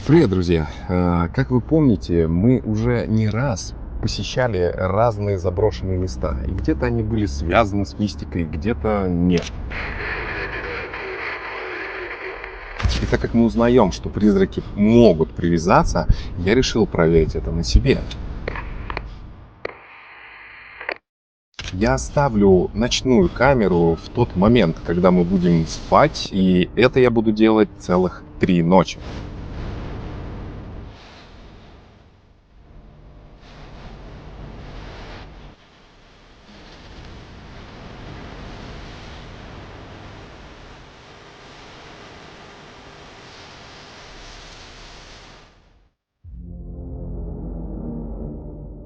Привет, друзья! Как вы помните, мы уже не раз посещали разные заброшенные места. И где-то они были связаны с мистикой, где-то нет. И так как мы узнаем, что призраки могут привязаться, я решил проверить это на себе. Я оставлю ночную камеру в тот момент, когда мы будем спать, и это я буду делать целых 3 ночи.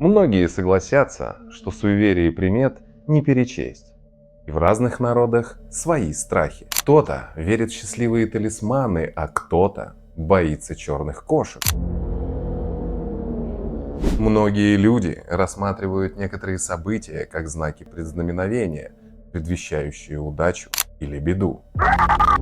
Многие согласятся, что суеверий и примет не перечесть. И в разных народах свои страхи. Кто-то верит в счастливые талисманы, а кто-то боится черных кошек. Многие люди рассматривают некоторые события как знаки предзнаменовения, предвещающие удачу или беду.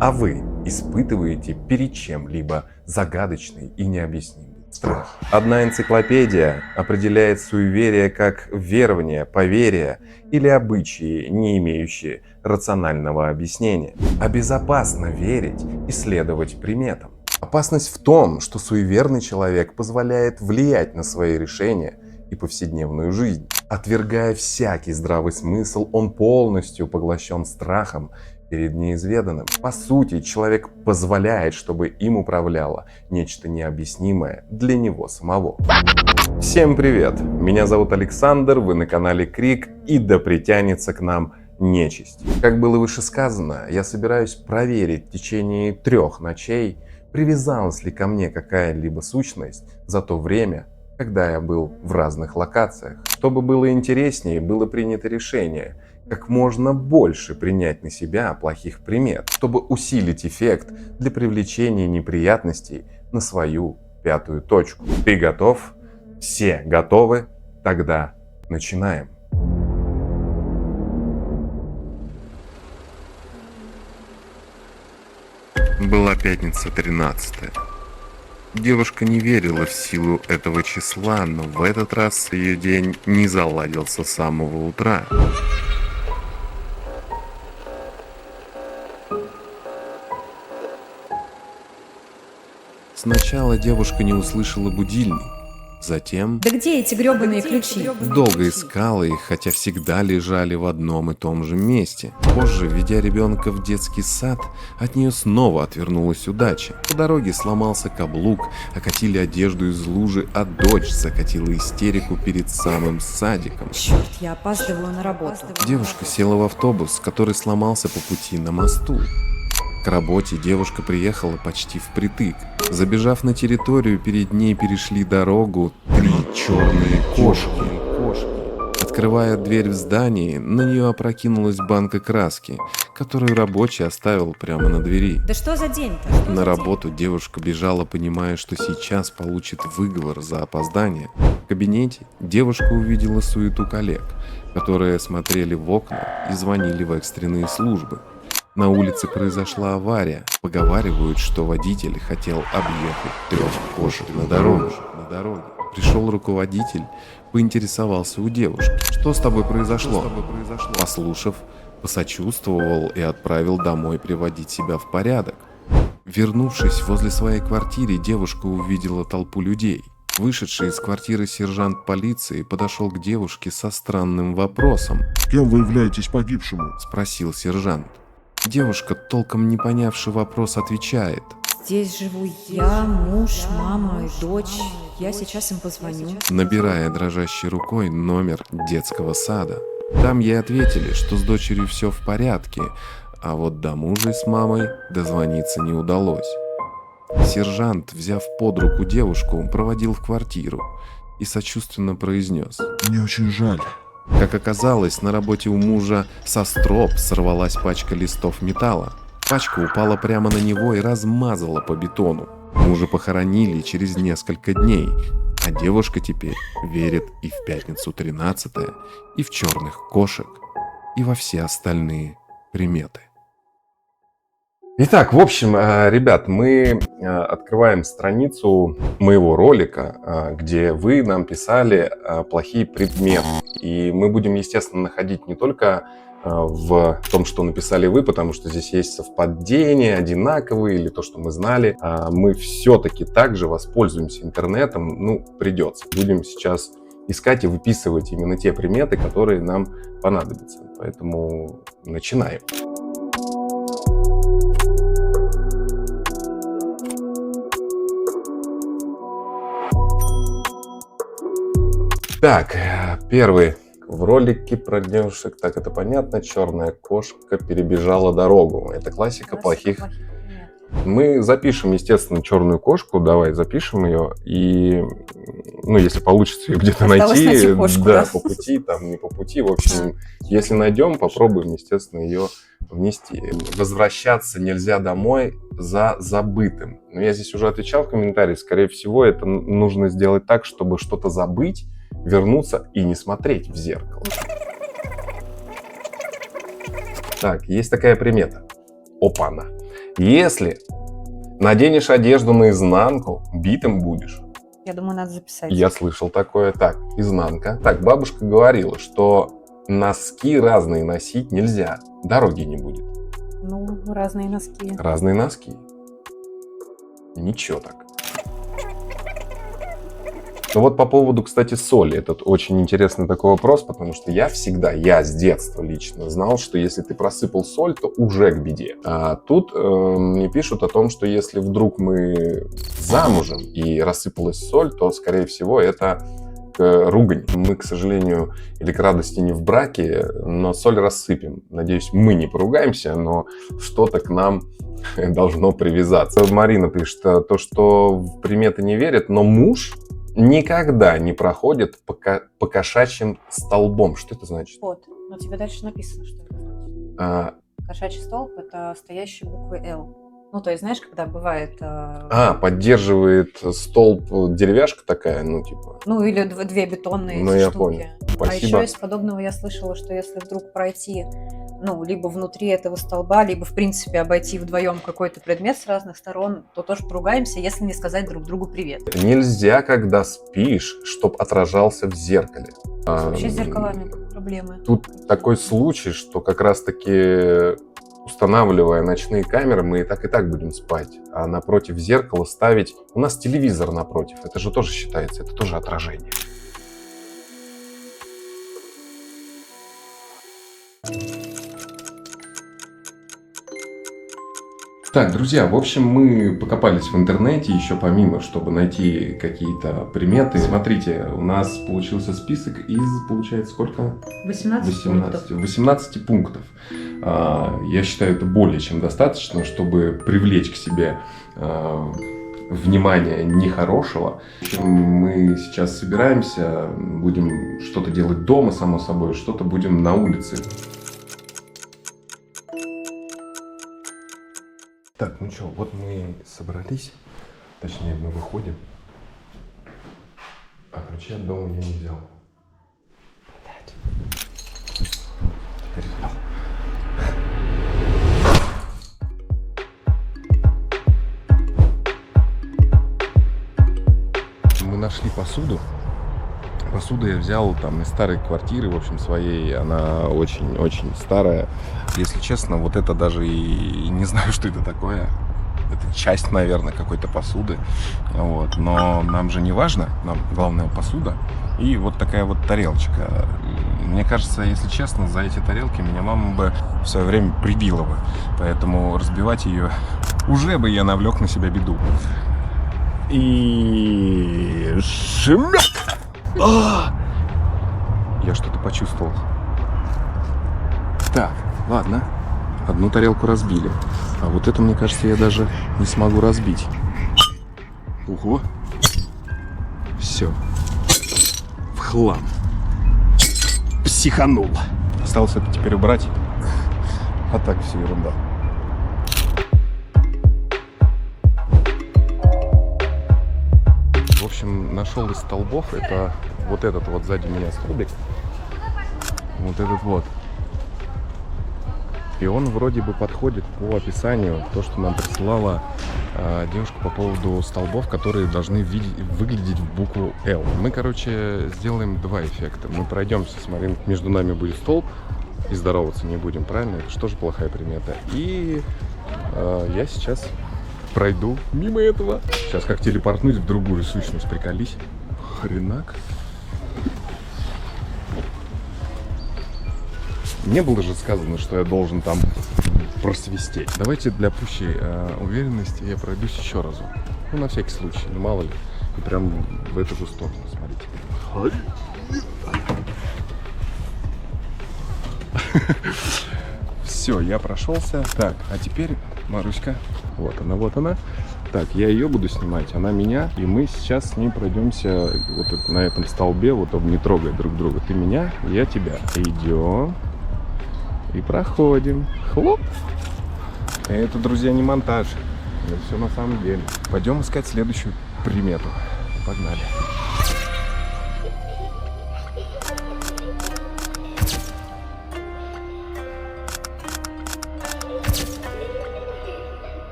А вы испытываете перед чем-либо загадочный и необъяснимый страх? Одна энциклопедия определяет суеверие как верование, поверие или обычаи, не имеющие рационального объяснения. А безопасно верить и следовать приметам. Опасность в том, что суеверный человек позволяет влиять на свои решения и повседневную жизнь. Отвергая всякий здравый смысл, он полностью поглощен страхом перед неизведанным. По сути, человек позволяет, чтобы им управляло нечто необъяснимое для него самого. Всем привет! Меня зовут Александр, вы на канале Крик, и да притянется к нам нечисть. Как было выше сказано, я собираюсь проверить в течение 3 ночей, привязалась ли ко мне какая-либо сущность за то время, когда я был в разных локациях. Чтобы было интереснее, было принято решение как можно больше принять на себя плохих примет, чтобы усилить эффект для привлечения неприятностей на свою 5-ю точку. Ты готов? Все готовы? Тогда начинаем. Была пятница 13-е. Девушка не верила в силу этого числа, но в этот раз ее день не заладился с самого утра. Сначала девушка не услышала будильник, затем Да где эти гребаные ключи? долго искала их, хотя всегда лежали в одном и том же месте. Позже, ведя ребенка в детский сад, от нее снова отвернулась удача. По дороге сломался каблук, окатили одежду из лужи, а дочь закатила истерику перед самым садиком. Черт, я опаздываю на работу. Девушка села в автобус, который сломался по пути на мосту. К работе девушка приехала почти впритык. Забежав на территорию, перед ней перешли дорогу 3 черные кошки. Открывая дверь в здании, на нее опрокинулась банка краски, которую рабочий оставил прямо на двери. Да что за день-то? На работу девушка бежала, понимая, что сейчас получит выговор за опоздание. В кабинете девушка увидела суету коллег, которые смотрели в окна и звонили в экстренные службы. На улице произошла авария. Поговаривают, что водитель хотел объехать 3 кошек на дороге. Пришел руководитель, поинтересовался у девушки. Что с тобой произошло? Послушав, посочувствовал и отправил домой приводить себя в порядок. Вернувшись возле своей квартиры, девушка увидела толпу людей. Вышедший из квартиры сержант полиции подошел к девушке со странным вопросом. Кем вы являетесь погибшему? Спросил сержант. Девушка, толком не понявший вопрос, отвечает. Здесь живу я, муж, мама и дочь. Я сейчас им позвоню. Набирая дрожащей рукой номер детского сада. Там ей ответили, что с дочерью все в порядке, а вот до мужа с мамой дозвониться не удалось. Сержант, взяв под руку девушку, проводил в квартиру и сочувственно произнес. Мне очень жаль. Как оказалось, на работе у мужа со строп сорвалась пачка листов металла. Пачка упала прямо на него и размазала по бетону. Мужа похоронили через несколько дней, а девушка теперь верит и в пятницу 13-е, и в черных кошек, и во все остальные приметы. Итак, в общем, ребят, мы открываем страницу моего ролика, где вы нам писали плохие предметы. И мы будем, естественно, находить не только в том, что написали вы, потому что здесь есть совпадения, одинаковые, или то, что мы знали. Мы все-таки также воспользуемся интернетом, ну, придется. Будем сейчас искать и выписывать именно те предметы, которые нам понадобятся. Поэтому начинаем. Так, первый. В ролике про девушек, так это понятно, черная кошка перебежала дорогу. Это классика плохих. Мы запишем, естественно, черную кошку. Давай запишем ее. И, ну, если получится ее где-то найти, кошку, да, по пути, там, не по пути. В общем, если найдем, попробуем, естественно, ее внести. Возвращаться нельзя домой за забытым. Но я здесь уже отвечал в комментарии. Скорее всего, это нужно сделать так, чтобы что-то забыть, вернуться и не смотреть в зеркало. Так, есть такая примета. Опана. Если наденешь одежду наизнанку, битым будешь. Я думаю, надо записать. Я слышал такое. Так, изнанка. Так, бабушка говорила, что носки разные носить нельзя. Дороги не будет. Ну, разные носки. Разные носки. Ничего так. Ну вот по поводу, кстати, соли. Это очень интересный такой вопрос, потому что я с детства лично знал, что если ты просыпал соль, то уже к беде. А тут мне пишут о том, что если вдруг мы замужем и рассыпалась соль, то, скорее всего, это ругань. Мы, к сожалению, или к радости не в браке, но соль рассыпем. Надеюсь, мы не поругаемся, но что-то к нам должно привязаться. Марина пишет, то, что в приметы не верят, но муж никогда не проходит по кошачьим столбом. Что это значит? Вот. Но тебе дальше написано, что это значит. Кошачий столб – это стоящие буквы «Л». Ну, то есть, знаешь, когда бывает... Поддерживает столб деревяшка такая, ну, типа... Ну, или две бетонные Ну, эти я штуки. понял. Спасибо. А еще из подобного я слышала, что если вдруг пройти, ну, либо внутри этого столба, либо, в принципе, обойти вдвоем какой-то предмет с разных сторон, то тоже поругаемся, если не сказать друг другу «привет». Нельзя, когда спишь, чтоб отражался в зеркале. Вообще с зеркалами проблемы. Тут такой случай, что как раз-таки, устанавливая ночные камеры, мы и так будем спать. А напротив зеркала ставить... У нас телевизор напротив. Это же тоже считается, это тоже отражение. Так, друзья, в общем, мы покопались в интернете еще помимо, чтобы найти какие-то приметы. Смотрите, у нас получился список из, получается, сколько? 18 пунктов. 18 пунктов. Я считаю, это более чем достаточно, чтобы привлечь к себе внимание нехорошего. В общем, мы сейчас собираемся, будем что-то делать дома, само собой, что-то будем на улице. Так, ну что, вот мы собрались, точнее, мы выходим, а ключи от дома я не взял. Мы нашли посуду. Посуду я взял там из старой квартиры, в общем, своей. Она очень-очень старая. Если честно, вот это даже и не знаю, что это такое. Это часть, наверное, какой-то посуды. Вот. Но нам же не важно. Нам главное посуда. И вот такая вот тарелочка. Мне кажется, если честно, за эти тарелки меня мама бы в свое время прибила бы. Поэтому разбивать ее уже бы я навлек на себя беду. И... шмяк! Я что-то почувствовал. Так, ладно. Одну тарелку разбили. А вот это, мне кажется, я даже не смогу разбить. Ого. Все. В хлам. Психанул. Осталось это теперь убрать. А так все ерунда. В общем, нашел из столбов. Это вот этот вот сзади меня столбик. Вот этот вот. И он вроде бы подходит по описанию, то, что нам присылала девушка по поводу столбов, которые должны выглядеть в букву L. Мы, короче, сделаем два эффекта. Мы пройдемся, смотрим, между нами будет столб, и здороваться не будем, правильно? Это же тоже плохая примета. И я сейчас пройду мимо этого. Сейчас как телепортнуть в другую сущность, приколись. Хренак. Не было же сказано, что я должен там просвистеть. Давайте для пущей уверенности я пройдусь еще разу. Ну, на всякий случай, ну мало ли. И прям в эту же сторону, смотрите. Все, я прошелся. Так, а теперь Маруська. Вот она. Так, я ее буду снимать, она меня. И мы сейчас с ней пройдемся вот на этом столбе, вот не трогая друг друга. Ты меня, я тебя. Идем. И проходим. Хлоп. Это, друзья, не монтаж. Это все на самом деле. Пойдем искать следующую примету. Погнали.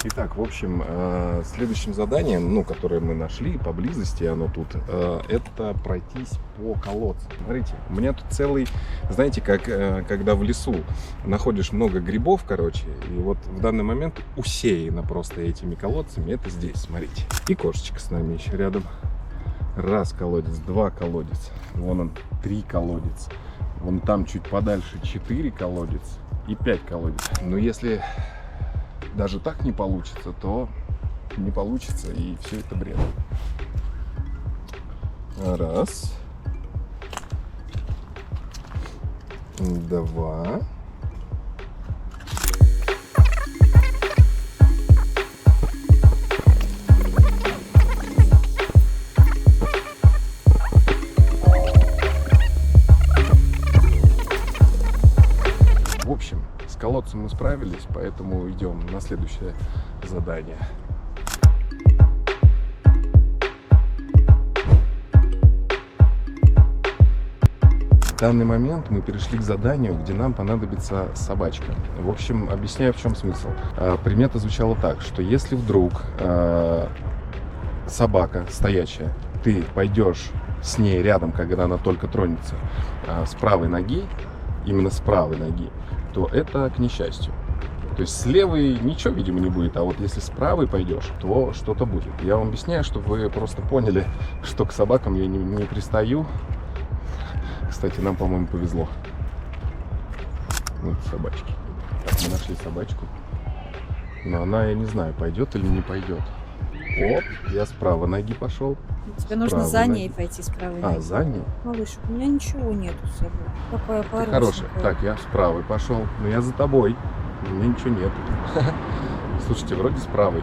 Итак, в общем, следующим заданием, которое мы нашли поблизости, оно тут, это пройтись по колодцам. Смотрите, у меня тут целый, знаете, как когда в лесу находишь много грибов, короче, и вот в данный момент усеяно просто этими колодцами, это здесь, смотрите. И кошечка с нами еще рядом. Раз колодец, два колодец, вон он, 3 колодец, вон там чуть подальше 4 колодец и 5 колодец. Но если даже так не получится, то не получится, и все это бред. Раз. 2. В общем, с колодцем мы справились, поэтому идем на следующее задание. В данный момент мы перешли к заданию, где нам понадобится собачка. В общем, объясняю, в чем смысл. Примета звучала так, что если вдруг собака стоячая, ты пойдешь с ней рядом, когда она только тронется, с правой ноги, именно с правой ноги, то это к несчастью. То есть с левой ничего, видимо, не будет, а вот если с правой пойдешь, то что-то будет. Я вам объясняю, чтобы вы просто поняли, что к собакам я не пристаю. Кстати, нам, по-моему, повезло. Вот собачки. Так, мы нашли собачку. Но она, я не знаю, пойдет или не пойдет. Оп, я с правой ноги пошел. Тебе нужно за ней пойти с правой ноги. За ней? Малыш, у меня ничего нету с собой. Какая хорошая. Хорошая. Так, я с правой пошел. Но я за тобой. У меня ничего нету. Слушайте, вроде с правой.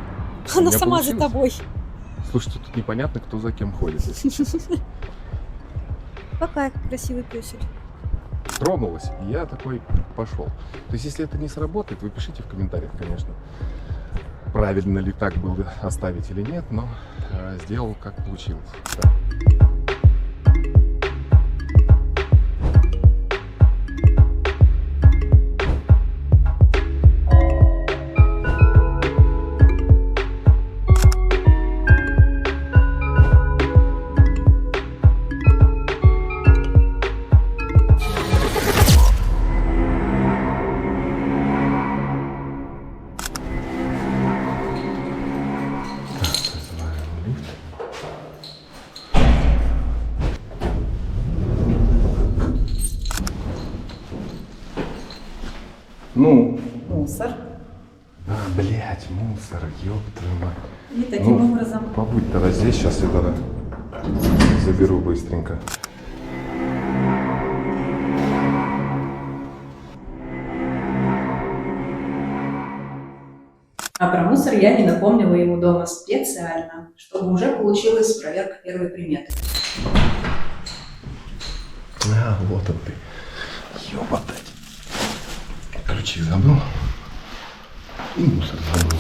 Она сама за тобой. Слушайте, тут непонятно, кто за кем ходит. Какая красивый песель. Тронулась, и я такой пошел. То есть, если это не сработает, вы пишите в комментариях, конечно, правильно ли так было оставить или нет, но сделал как получилось. Да. Ну? Мусор. Блять, мусор, ёб твою мать. И таким образом... Побудь тогда здесь, сейчас я тогда заберу быстренько. А про мусор я не напомнила ему дома специально, чтобы уже получилась проверка первой приметы. Вот он ты. Ёботать. Ключи забыл. И мусор забыл.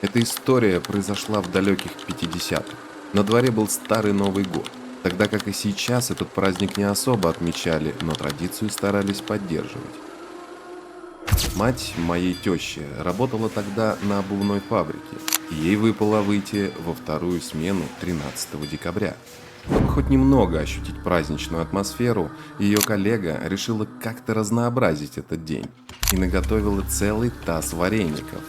Эта история произошла в далеких 50-х. На дворе был старый Новый год, тогда как и сейчас этот праздник не особо отмечали, но традицию старались поддерживать. Мать моей тещи работала тогда на обувной фабрике, и ей выпало выйти во вторую смену 13 декабря. Чтобы хоть немного ощутить праздничную атмосферу, ее коллега решила как-то разнообразить этот день и наготовила целый таз вареников.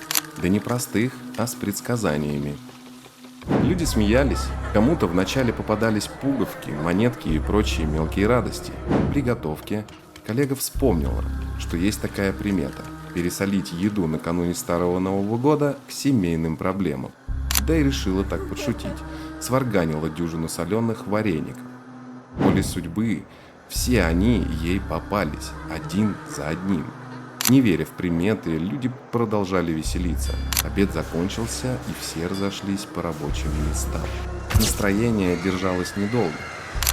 Да не простых, а с предсказаниями. Люди смеялись, кому-то вначале попадались пуговки, монетки и прочие мелкие радости. При готовке коллега вспомнила, что есть такая примета – пересолить еду накануне Старого Нового года к семейным проблемам. Да и решила так подшутить, сварганила дюжину соленых вареников. Волей судьбы все они ей попались, один за одним. Не веря в приметы, люди продолжали веселиться. Обед закончился, и все разошлись по рабочим местам. Настроение держалось недолго.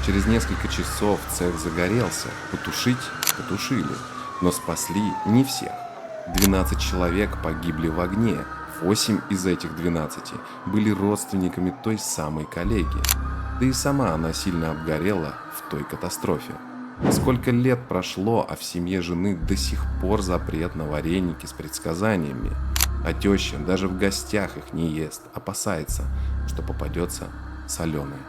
Через несколько часов цех загорелся. Потушить потушили, но спасли не всех. 12 человек погибли в огне. 8 из этих 12 были родственниками той самой коллеги. Да и сама она сильно обгорела в той катастрофе. Сколько лет прошло, а в семье жены до сих пор запрет на вареники с предсказаниями. А теща даже в гостях их не ест, опасается, что попадется соленое.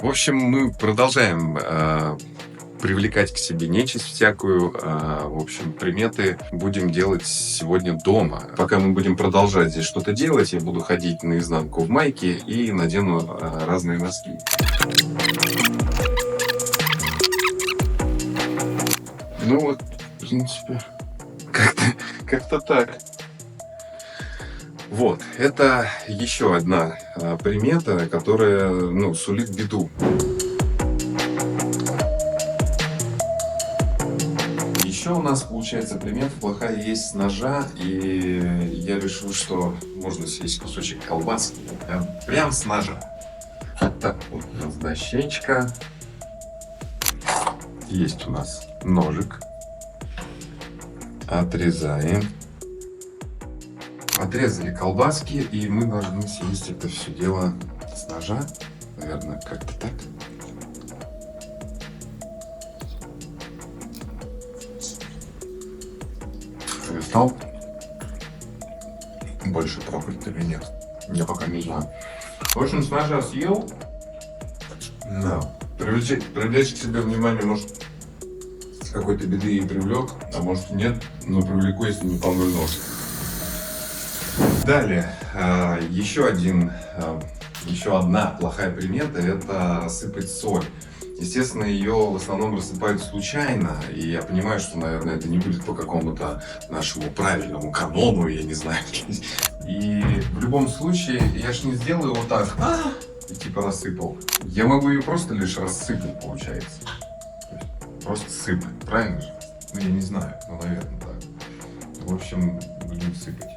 В общем, мы продолжаем привлекать к себе нечисть всякую. В общем, приметы будем делать сегодня дома. Пока мы будем продолжать здесь что-то делать, я буду ходить наизнанку в майке и надену разные носки. Ну вот, в принципе, как-то так. Вот, это еще одна примета, которая, сулит беду. Еще у нас, получается, примета плохая есть с ножа, и я решил, что можно съесть кусочек колбаски прям с ножа. Вот так вот, дощечка. Есть у нас ножик. Отрезаем. Отрезали колбаски, и мы должны съесть это все дело с ножа. Наверное, как-то так. Ты стал больше трогать или нет? Я пока не знаю. В общем, с ножа съел. Да. Привлечь к себе внимание, может, какой-то беды и привлек, а может и нет, но привлеку, если не помою нож. Далее, еще одна плохая примета – это рассыпать соль. Естественно, ее в основном рассыпают случайно, и я понимаю, что, наверное, это не будет по какому-то нашему правильному канону, я не знаю. И в любом случае, я ж не сделаю вот так, и типа рассыпал. Я могу ее просто лишь рассыпать, получается. Просто сыпать, правильно же? Ну, я не знаю, но, наверное, так. В общем, будем сыпать.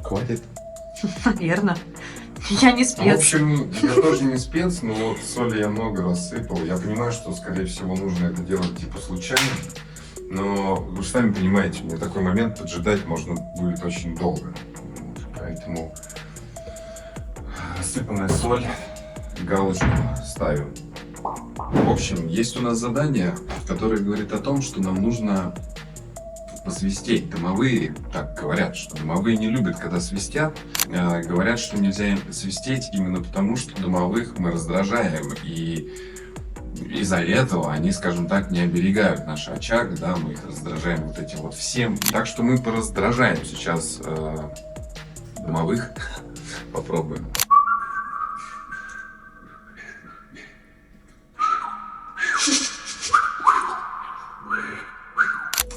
Хватит? Наверное. Я не В спец. общем, я тоже не спец, но вот соли я много рассыпал. Я понимаю, что, скорее всего, нужно это делать типа случайно. Но вы же сами понимаете, мне такой момент поджидать можно будет очень долго. Поэтому рассыпанная соль, галочку ставим. В общем, есть у нас задание, которое говорит о том, что нам нужно посвистеть. Домовые так говорят, что домовые не любят, когда свистят. Говорят, что нельзя им свистеть именно потому, что домовых мы раздражаем. И из-за этого они, скажем так, не оберегают наш очаг, да, мы их раздражаем вот этим вот всем. Так что мы пораздражаем сейчас домовых. Попробуем.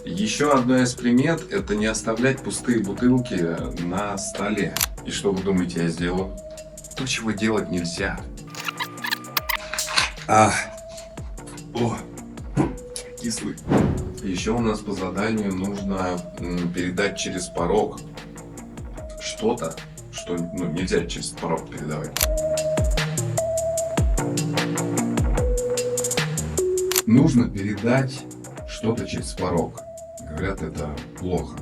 Еще одна из примет – это не оставлять пустые бутылки на столе. И что вы думаете, я сделаю? То, чего делать нельзя. Кислый. Еще у нас по заданию нужно передать через порог что-то, что нельзя через порог передавать. Нужно передать что-то через порог. Говорят, это плохо.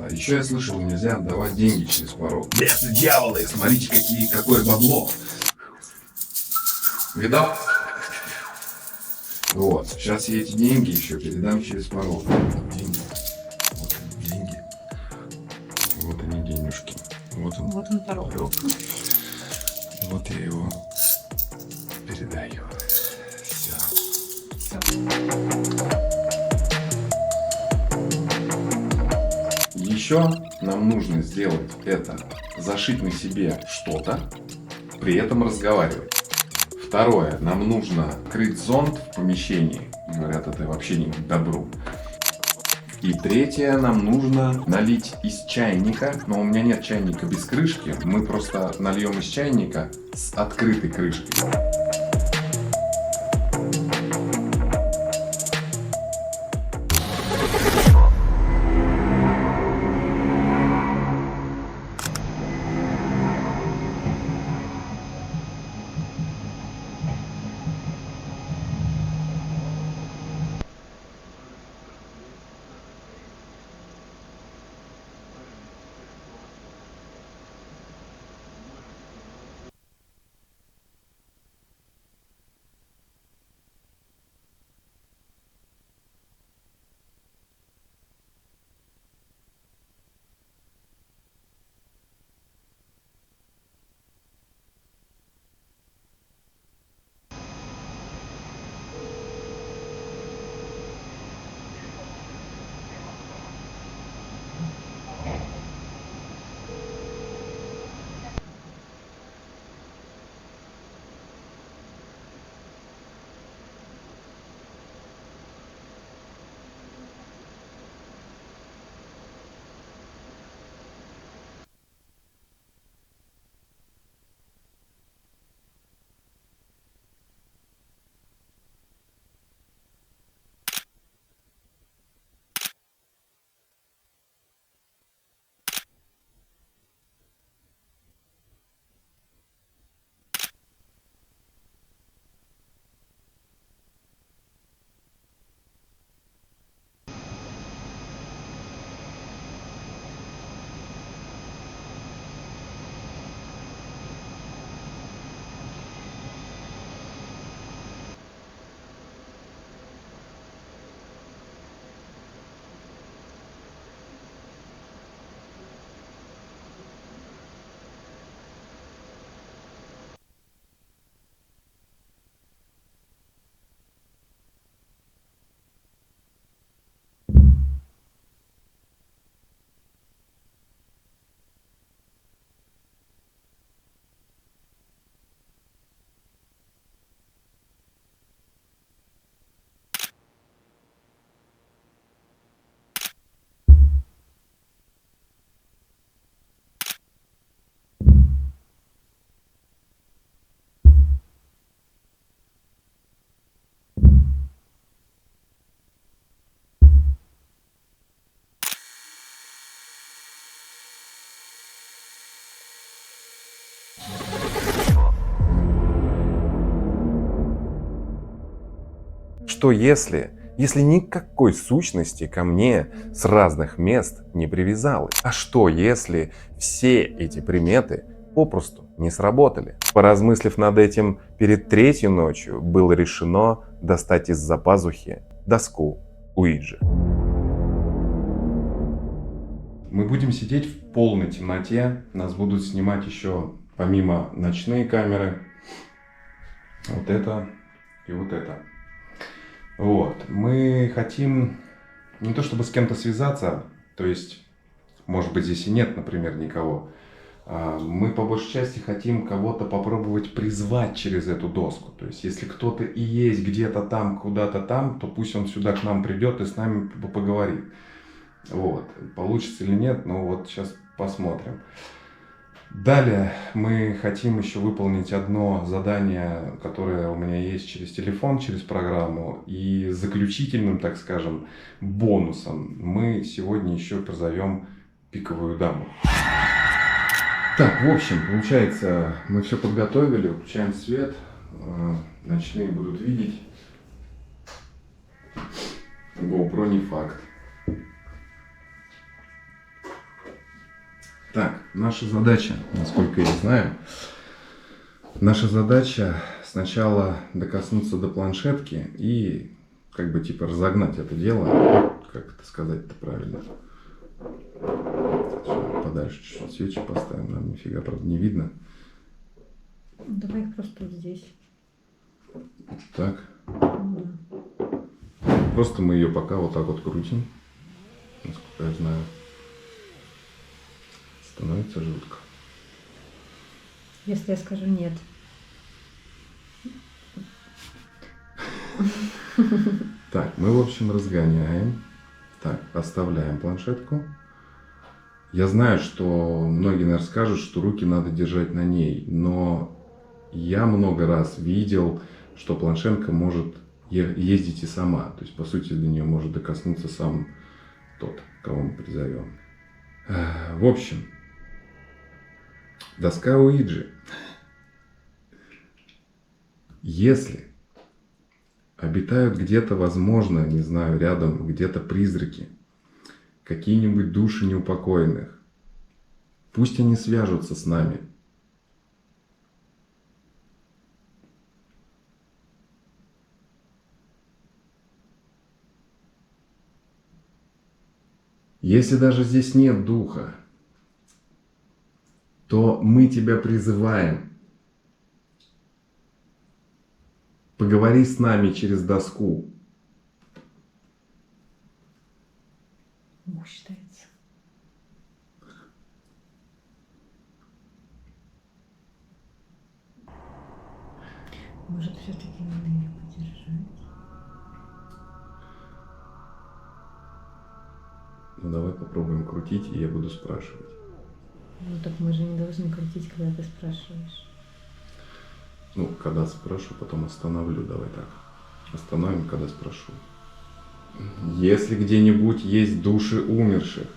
Еще я слышал, нельзя отдавать деньги через порог. Бесы, дьяволы, смотрите, какое бабло. Видал? Вот, сейчас я эти деньги еще передам через порог. Деньги. Вот они, деньги. Вот они, денежки. Вот он порог. Вот я его передаю. Все. Еще нам нужно сделать это, зашить на себе что-то, при этом разговаривать. Второе, нам нужно крыть зонт в помещении, говорят, это вообще не к добру. И третье, нам нужно налить из чайника, но у меня нет чайника без крышки, мы просто нальем из чайника с открытой крышкой. что если никакой сущности ко мне с разных мест не привязалось? А что если все эти приметы попросту не сработали? Поразмыслив над этим перед третьей ночью, было решено достать из-за пазухи доску Уиджи. Мы будем сидеть в полной темноте, нас будут снимать еще помимо ночные камеры, вот это и вот это. Вот, мы хотим не то чтобы с кем-то связаться, то есть, может быть, здесь и нет, например, никого. Мы по большей части хотим кого-то попробовать призвать через эту доску. То есть, если кто-то и есть где-то там, куда-то там, то пусть он сюда к нам придет и с нами поговорит. Вот, получится или нет, ну вот сейчас посмотрим. Далее мы хотим еще выполнить одно задание, которое у меня есть через телефон, через программу. И заключительным, так скажем, бонусом мы сегодня еще позовем пиковую даму. Так, в общем, получается, мы все подготовили, включаем свет, ночные будут видеть. GoPro не факт. Так, наша задача, насколько я знаю, наша задача сначала докоснуться до планшетки и как бы типа разогнать это дело, как это сказать-то правильно. Сейчас подальше чуть-чуть свечи поставим, нам нифига, правда, не видно. Давай их просто вот здесь. Так. Просто мы ее пока вот так вот крутим, насколько я знаю. Становится жутко. Если я скажу нет. Так, мы, в общем, разгоняем. Так, оставляем планшетку. Я знаю, что многие, наверное, скажут, что руки надо держать на ней, но я много раз видел, что планшетка может ездить и сама. То есть, по сути, до нее может докоснуться сам тот, кого мы призовем. В общем, доска Уиджи. Если обитают где-то, возможно, не знаю, рядом где-то призраки, какие-нибудь души неупокоенных, пусть они свяжутся с нами. Если даже здесь нет духа, то мы тебя призываем. Поговори с нами через доску. Считается. Может, все-таки надо ее подержать? Ну давай попробуем крутить, и я буду спрашивать. Ну так мы же не должны крутить, когда ты спрашиваешь. Ну, когда спрошу, потом остановлю. Давай так. Остановим, когда спрошу. Если где-нибудь есть души умерших,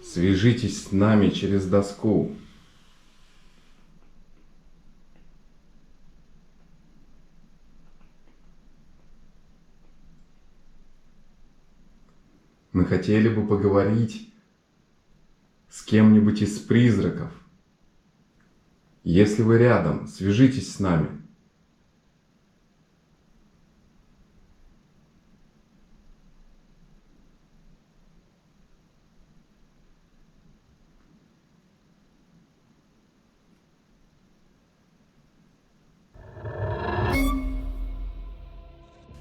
свяжитесь с нами через доску. Мы хотели бы поговорить с кем-нибудь из призраков. Если вы рядом, свяжитесь с нами.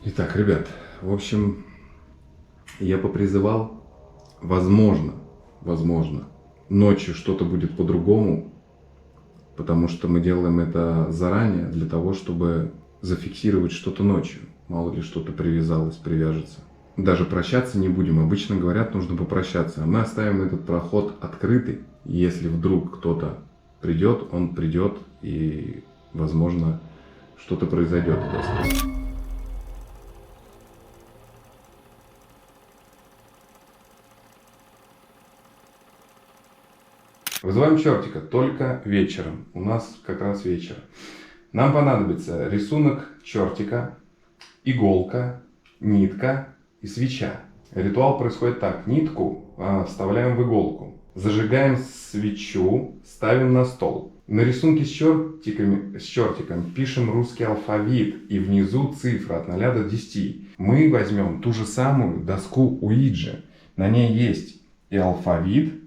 Итак, ребят, в общем, я попризывал, возможно, ночью что-то будет по-другому, потому что мы делаем это заранее для того, чтобы зафиксировать что-то ночью. Мало ли что-то привязалось, привяжется. Даже прощаться не будем. Обычно говорят, нужно попрощаться. А мы оставим этот проход открытый. Если вдруг кто-то придет, он придет и, возможно, что-то произойдет. Вызываем чертика только вечером. У нас как раз вечер. Нам понадобится рисунок чертика иголка, нитка и свеча. Ритуал происходит так. Нитку вставляем в иголку. Зажигаем свечу, ставим на стол. На рисунке с чертиком пишем русский алфавит и внизу цифры от 0 до 10. Мы возьмем ту же самую доску Уиджи. На ней есть и алфавит,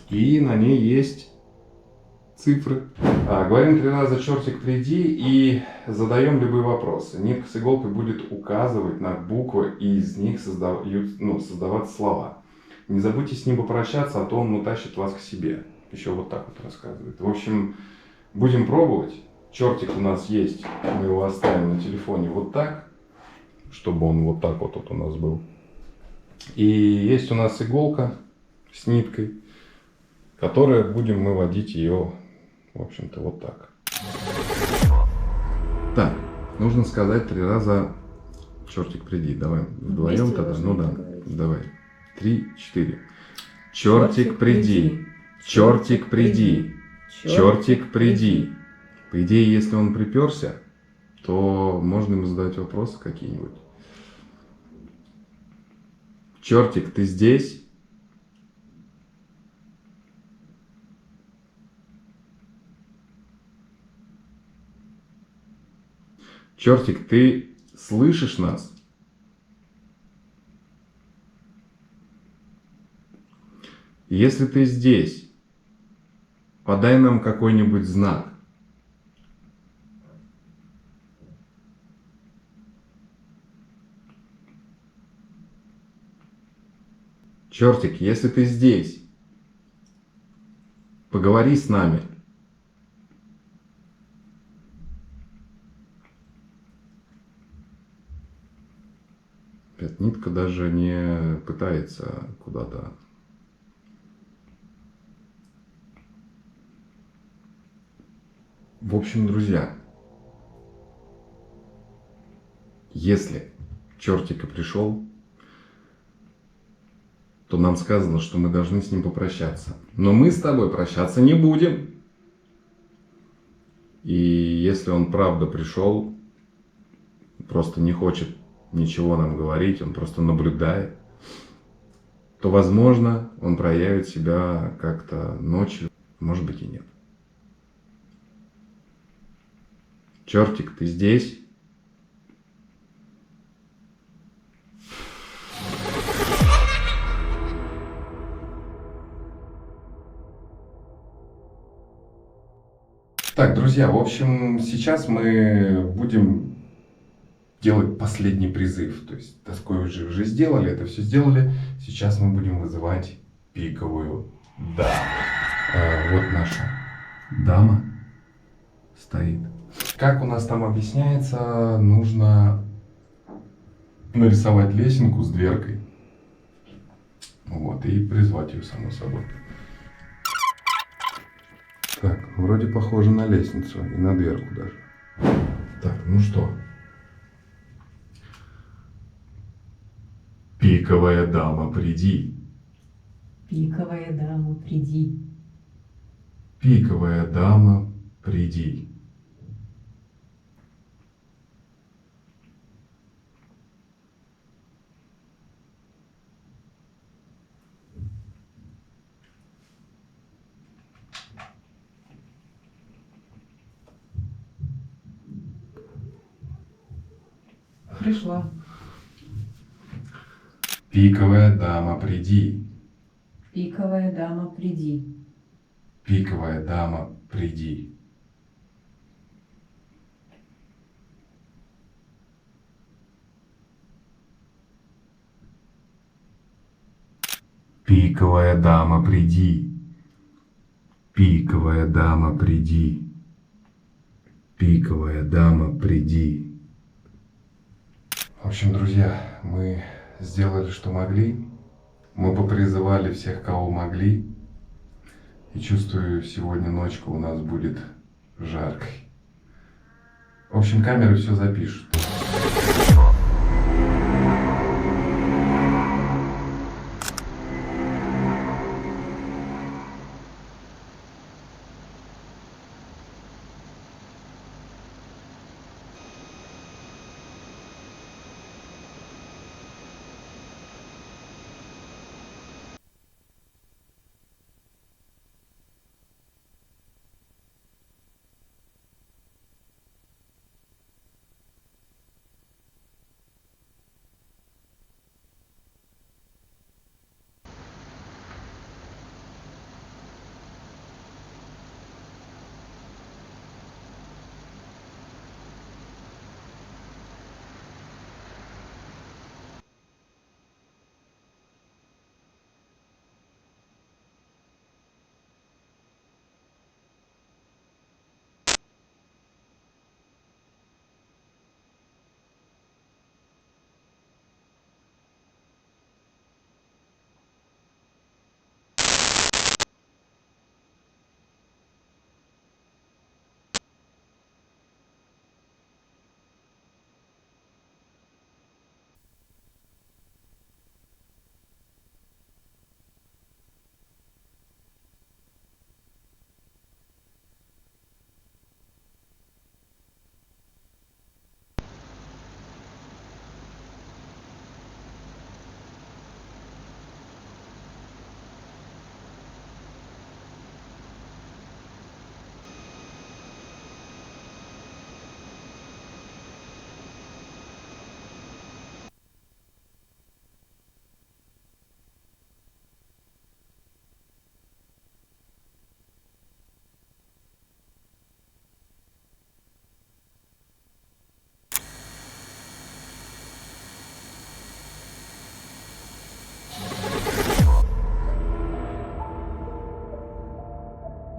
и на ней есть цифры. Говорим 3 раза «чертик, приди» и задаем любые вопросы. Нитка с иголкой будет указывать на буквы, и из них создаваться слова. Не забудьте с ним попрощаться, а то он утащит вас к себе. Еще вот так вот рассказывает. В общем, будем пробовать. Чертик у нас есть. Мы его оставим на телефоне вот так, чтобы он вот так вот у нас был. И есть у нас иголка с ниткой, которая будем мы водить ее, в общем-то, вот так. Так, нужно сказать 3 раза «чертик, приди». Давай вдвоем тогда. Ну да, давай. 3, 4. Чертик, приди. Чертик, приди. Чертик, приди. По идее, если он приперся, то можно ему задать вопросы какие-нибудь. Чертик, ты здесь? Чертик, ты слышишь нас? Если ты здесь, подай нам какой-нибудь знак. Чертик, если ты здесь, поговори с нами. Опять нитка даже не пытается куда-то. В общем, друзья, если чертик и пришел, то нам сказано, что мы должны с ним попрощаться. Но мы с тобой прощаться не будем. И если он правда пришел, просто не хочет ничего нам говорить, он просто наблюдает, то, возможно, он проявит себя как-то ночью, может быть и нет. Чертик, ты здесь? Так, друзья, в общем, сейчас мы будем делать последний призыв. То есть доской уже сделали, это все сделали. Сейчас мы будем вызывать пиковую даму. Вот наша дама стоит. Как у нас там объясняется, нужно нарисовать лесенку с дверкой. Вот, и призвать ее, само собой. Так, вроде похоже на лестницу и на дверку даже. Так, ну что? Пиковая дама, приди. Пиковая дама, приди. Пиковая дама, приди. Пришла. Пиковая дама, приди. Пиковая дама, приди. Пиковая дама, приди. Пиковая дама, приди. Пиковая дама, приди. Пиковая дама, приди. В общем, друзья, мы сделали, что могли. Мы попризывали всех, кого могли. И чувствую, сегодня ночка у нас будет жаркой. В общем, камеры все запишут.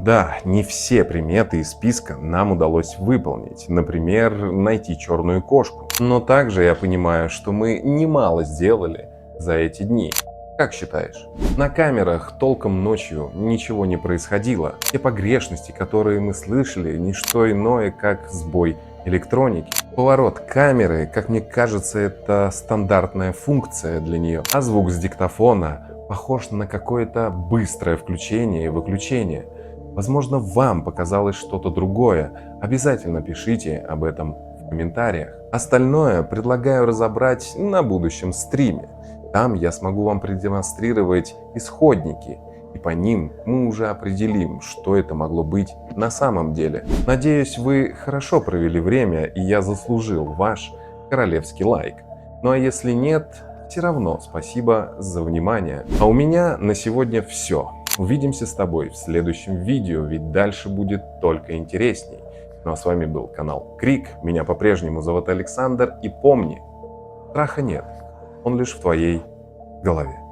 Да, не все приметы из списка нам удалось выполнить, например, найти черную кошку. Но также я понимаю, что мы немало сделали за эти дни. Как считаешь? На камерах толком ночью ничего не происходило. Те погрешности, которые мы слышали, не что иное, как сбой электроники. Поворот камеры, как мне кажется, это стандартная функция для нее. А звук с диктофона похож на какое-то быстрое включение и выключение. Возможно, вам показалось что-то другое. Обязательно пишите об этом в комментариях. Остальное предлагаю разобрать на будущем стриме. Там я смогу вам продемонстрировать исходники, и по ним мы уже определим, что это могло быть на самом деле. Надеюсь, вы хорошо провели время, и я заслужил ваш королевский лайк. Ну а если нет, все равно спасибо за внимание. А у меня на сегодня все. Увидимся с тобой в следующем видео, ведь дальше будет только интересней. Ну а с вами был канал Крик, меня по-прежнему зовут Александр, и помни, страха нет, он лишь в твоей голове.